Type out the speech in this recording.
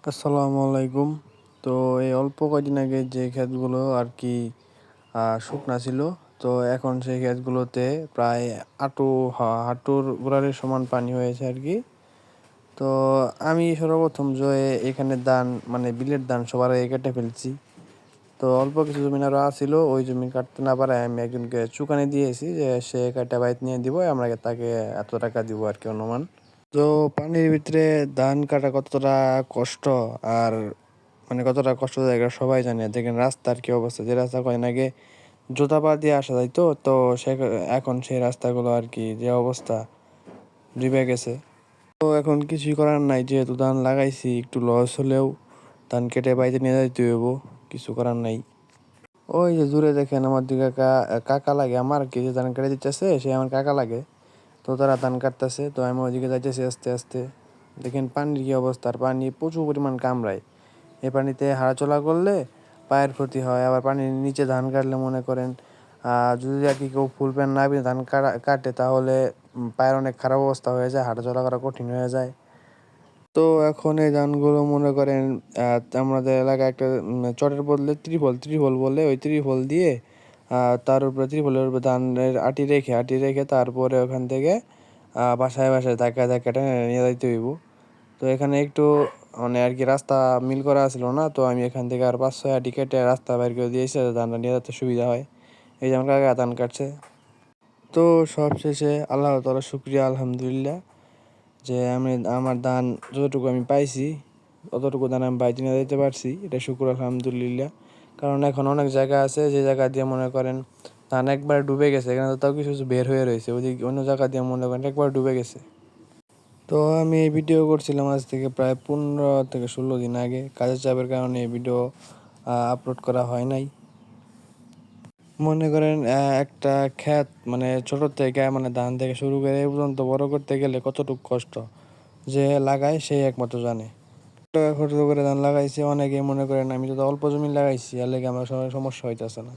আসসালামু আলাইকুম। তো এই অল্প কয়দিন আগে যে ক্ষেতগুলো আর কি শুকনা ছিল, তো এখন সেই ক্ষেতগুলোতে প্রায় হাঁটুর গোড়ালির সমান পানি হয়েছে আর কি। তো আমি সর্বপ্রথম যে এখানে ধান মানে বিলের ধান সবার আগে কেটে ফেলছি। তো অল্প কিছু জমি আরও আছিল, ওই জমি কাটতে না পারায় আমি একজনকে চুকানি দিয়েছি যে সে কাটা বাইত নিয়ে দিব, আমরা তাকে এত টাকা দিব আর কি অনুমান। তো পানির ভিতরে ধান কাটা কতটা কষ্ট, আর মানে কতটা কষ্টদায়ক এটা সবাই জানে। দেখেন রাস্তার কি অবস্থা, যে রাস্তা কয়দিন আগে জুতা পা দিয়ে আসা যাইতো, তো সে এখন সেই রাস্তাগুলো আর কি যে অবস্থা, ডুবে গেছে। তো এখন কিছুই করার নাই, যেহেতু ধান লাগাইছি, একটু লস হলেও ধান কেটে বাড়িতে নিয়ে যাইতে হইব, কিছু করার নাই। ওই যে দূরে দেখেন আমার দিকে কাকা লাগে, আমার কি যে ধান কেটে দিতেছে সে আমার কাকা লাগে। তো তারা ধান কাটতেছে, তো আমি ওইদিকে যাইতেছি আস্তে আস্তে। দেখেন পানির কি অবস্থা, আর পানি প্রচুর পরিমাণ কামড়ায়। এই পানিতে হাঁটাচলা করলে পায়ের ক্ষতি হয়, আবার পানির নিচে ধান কাটলে মনে করেন যদি আর কি কেউ ফুল প্যান্ট না পেয়ে ধান কাটে, তাহলে পায়ের অনেক খারাপ অবস্থা হয়ে যায়, হাঁটাচলা করা কঠিন হয়ে যায়। তো এখন এই ধানগুলো মনে করেন আমাদের এলাকায় একটা চটের বদলে ত্রিফল বলে, ওই ত্রিফল দিয়ে তার উপরে ত্রিফলের উপরে ধানের আটি রেখে তারপরে ওখান থেকে বাসায় বাসায় ধাক্কা ধাক্কাটা নিয়ে যাইতে হইব। তো এখানে একটু মানে আর কি রাস্তা মিল করা ছিল না, তো আমি এখান থেকে আর 5-6 আটি কেটে রাস্তা বের করে দিয়েছি, যাতে ধানটা নিয়ে যেতে সুবিধা হয়। এই যে আমার কাকা ধান কাটছে। তো সব শেষে আল্লাহ তাআলা শুক্রিয়া, আলহামদুলিল্লাহ, যে আমি আমার ধান যতটুকু আমি পাইছি ততটুকু ধান আমি বাইরে নিয়ে যেতে পারছি, এটা শুকর আলহামদুলিল্লাহ। কারণ এখন অনেক জায়গা আছে যে জায়গা দিয়ে মনে করেন ধান একবার ডুবে গেছে, এখানে তো তাও কিছু কিছু বের হয়ে রয়েছে, ওইদিকে অন্য জায়গা দিয়ে মনে করেন একবার ডুবে গেছে। তো আমি এই ভিডিও করছিলাম আজ থেকে প্রায় 15 থেকে 16 দিন আগে, কাজের চাপের কারণে এই ভিডিও আপলোড করা হয় নাই। মনে করেন একটা ক্ষেত মানে ছোট থেকে মানে ধান থেকে শুরু করে এই পর্যন্ত বড় করতে গেলে কতটুকু কষ্ট, যে লাগায় সেই একমাত্র জানে। টাকা খরচ করে ধান লাগাইছে অনেকে, মনে করেন আমি তো অল্প জমি লাগাইছি, এর লেগে আমার সমস্যা হইতেছে না।